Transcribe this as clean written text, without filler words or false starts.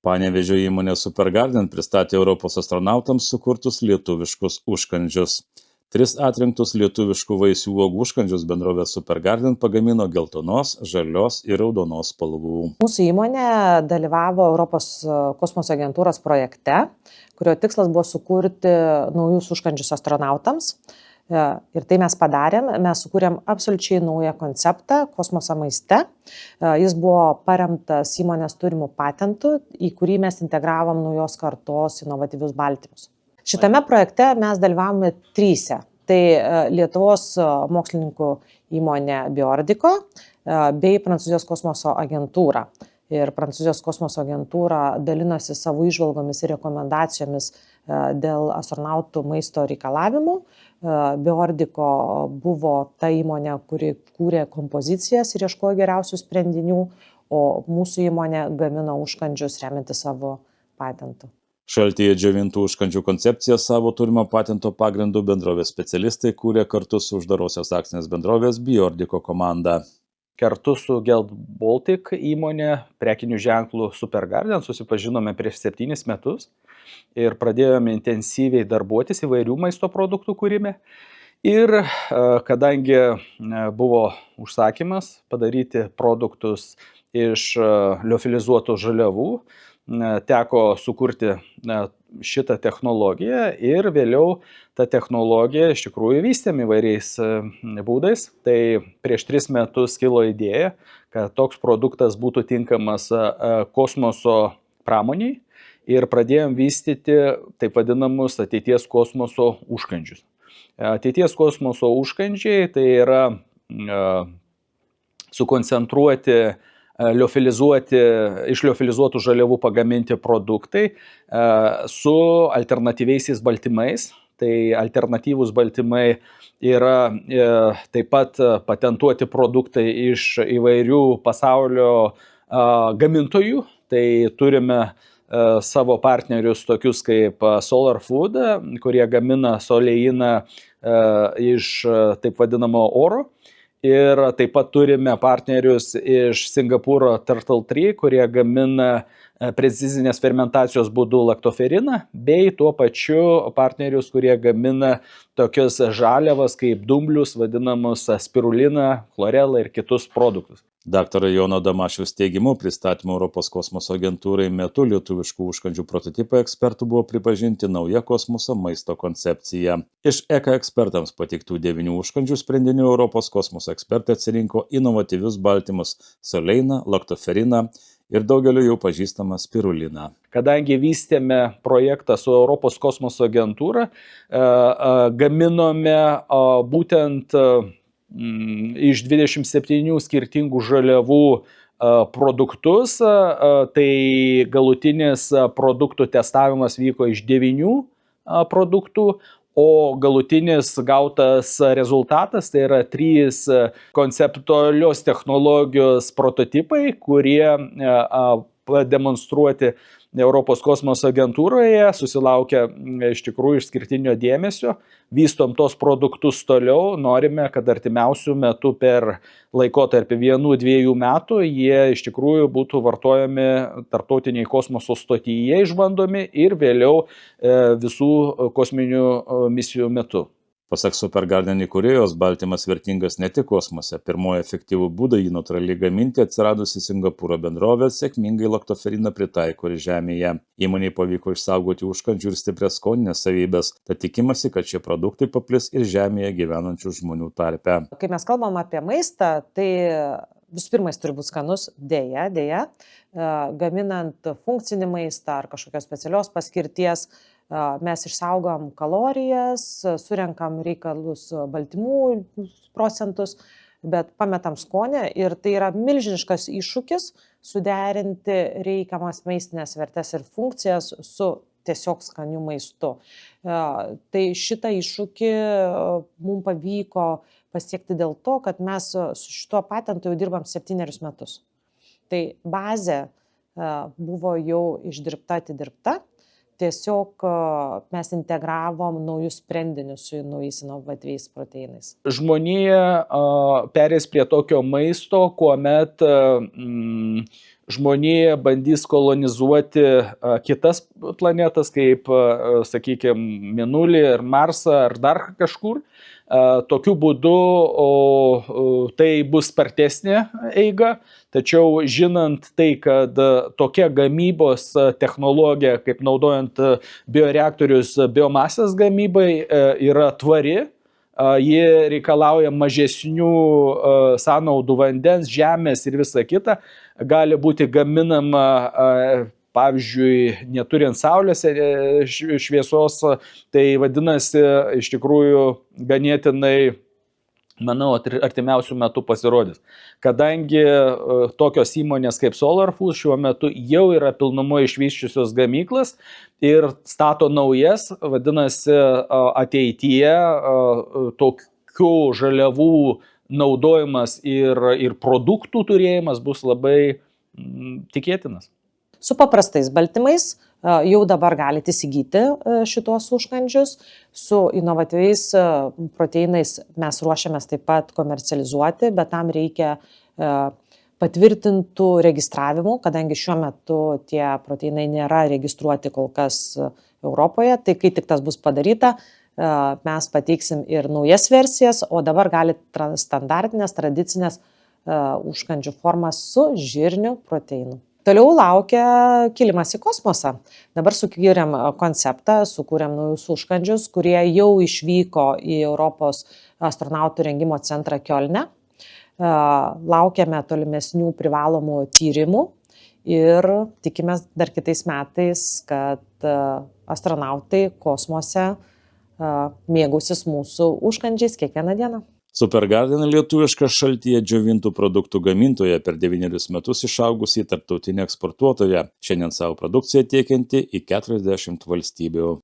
Panevėžio įmonė Supergarden pristatė Europos astronautams sukurtus lietuviškus užkandžius. 3 atrinktus lietuviškų vaisių uogų užkandžius bendrovė Supergarden pagamino geltonos, žalios ir raudonos spalvų. Mūsų įmonė dalyvavo Europos kosmoso agentūros projekte, kurio tikslas buvo sukurti naujus užkandžius astronautams. Ir tai mes padarėm, mes sukūrėm absoliučiai naują konceptą kosmoso maiste. Jis buvo paremtas įmonės turimų patentų, į kurį mes integravom naujos kartos inovatyvius baltymus. Šitame projekte mes dalyvavome 3. Tai Lietuvos mokslininkų įmonė Biordiko bei Prancūzijos kosmoso agentūra. Ir Prancūzijos kosmoso agentūra dalinosi savo įžvalgomis ir rekomendacijomis dėl astronautų maisto reikalavimų. Biordiko buvo ta įmonė, kuri kūrė kompozicijas ir ieškojo geriausių sprendinių, o mūsų įmonė gamino užkandžius remiantis savo patentu. Šaltyje džiovintų užkandžių koncepciją savo turimo patento pagrindu bendrovės specialistai kūrė kartu su uždarosios akcinės bendrovės Biordiko komanda. Kartu su Geld Baltic įmonė prekiniu ženklu Supergarden susipažinome prieš 7 metus ir pradėjome intensyviai darbuotis įvairių maisto produktų kūrime. Ir kadangi buvo užsakymas padaryti produktus iš liofilizuotų žaliavų, teko sukurti šitą technologiją ir vėliau tą technologiją iš tikrųjų vystėm įvairiais būdais. Tai prieš 3 metus kilo idėja, kad toks produktas būtų tinkamas kosmoso pramoniai ir pradėjom vystyti taip vadinamus ateities kosmoso užkandžius. Ateities kosmoso užkandžiai tai yra sukoncentruoti iš liofilizuotų žaliavų pagaminti produktai su alternatyviaisiais baltymais. Tai alternatyvūs baltymai yra taip pat patentuoti produktai iš įvairių pasaulio gamintojų. Tai turime savo partnerius tokius kaip Solar Food, kurie gamina soleiną iš taip vadinamo oro. Ir taip pat turime partnerius iš Singapūro Turtle Tree, kurie gamina precizinės fermentacijos būdu laktoferiną, bei tuo pačiu partnerius, kurie gamina tokias žaliavas kaip dumblius, vadinamus spiruliną, chlorelą ir kitus produktus. Daktaro Jono Damašiaus teigimu, pristatymo Europos kosmoso agentūrai metu lietuviškų užkandžių prototipai ekspertų buvo pripažinti nauja kosmoso maisto koncepcija. Iš ECA ekspertams pateiktų 9 užkandžių sprendinių Europos kosmoso ekspertai atsirinko inovatyvius baltymus soleiną, laktoferiną ir daugeliu jau pažįstamą spiruliną. Kadangi vystėme projektą su Europos kosmoso agentūra, gaminome būtent iš 27 skirtingų žaliavų produktus, tai galutinis produktų testavimas vyko iš 9 produktų, o galutinis gautas rezultatas tai yra 3 konceptualios technologijos prototipai, kurie pademonstruoti Europos kosmoso agentūroje, susilaukia iš tikrųjų išskirtinio dėmesio. Vystom tos produktus toliau, norime, kad artimiausių metų per laikotarpį 1-2 metų jie iš tikrųjų būtų vartojami tarptautiniai kosmoso stotyje, išbandomi ir vėliau visų kosminių misijų metu. Pasak Supergarden įkūrėjos, baltymas vertingas ne tik kosmose. Pirmoji efektyvų būdą jį natūraliai gaminti atsiradusi Singapūro bendrovė sėkmingai laktoferiną pritaiko ir Žemėje. Įmonei pavyko išsaugoti užkandžių ir stiprias skoninės savybės, tad tikimasi, kad šie produktai paplis ir Žemėje gyvenančių žmonių tarpe. Kai mes kalbam apie maistą, tai visų pirma, jis turi būti skanus, dėja. Gaminant funkcinį maistą ar kažkokios specialios paskirties, mes išsaugom kalorijas, surenkam reikalus baltymų procentus, bet pametam skonį ir tai yra milžiniškas iššūkis suderinti reikiamas maistinės vertes ir funkcijas su tiesiog skaniu maistu. Tai šitą iššūkį mums pavyko pasiekti dėl to, kad mes su šituo patentu jau dirbam 7 metus. Tai bazė buvo jau atidirbta. Tiesiog mes integravom naujus sprendinius su naujais inovatyviais proteinais. Žmonija perės prie tokio maisto, kuomet žmonija bandys kolonizuoti kitas planetas, kaip, sakykime, Mėnulį ar Marsą ar dar kažkur. Tokiu būdu tai bus spartesnė eiga, tačiau žinant tai, kad tokia gamybos technologija, kaip naudojant bioreaktorius biomasės gamybai, yra tvari, ji reikalauja mažesnių sąnaudų vandens, žemės ir visa kita, gali būti gaminama, pavyzdžiui, neturint saulės šviesos, tai vadinasi, iš tikrųjų ganėtinai, manau, artimiausių metų pasirodys. Kadangi tokios įmonės kaip SolarFoods šiuo metu jau yra pilnumo išvysčiusios gamyklas ir stato naujas, vadinasi, ateityje tokių žaliavų naudojimas ir produktų turėjimas bus labai tikėtinas. Su paprastais baltymais jau dabar galite įsigyti šitos užkandžius. Su inovatyviais proteinais mes ruošiamės taip pat komercializuoti, bet tam reikia patvirtintų registravimų, kadangi šiuo metu tie proteinai nėra registruoti kol kas Europoje. Tai kai tik tas bus padaryta, mes pateiksim ir naujas versijas, o dabar galite standartinės, tradicinės užkandžių formas su žirnių proteinu. Toliau laukia kilimas į kosmosą. Dabar sukūrėm konceptą, sukūrėm naujus užkandžius, kurie jau išvyko į Europos astronautų rengimo centrą Kiolne. Laukiame tolimesnių privalomų tyrimų ir tikimės dar kitais metais, kad astronautai kosmose mėgausis mūsų užkandžiais kiekvieną dieną. Supergarden lietuviška šaltyje džiovintų produktų gamintoja, per 9 metus išaugusi į tarptautinę eksportuotoją, šiandien savo produkciją tiekianti į 40 valstybių.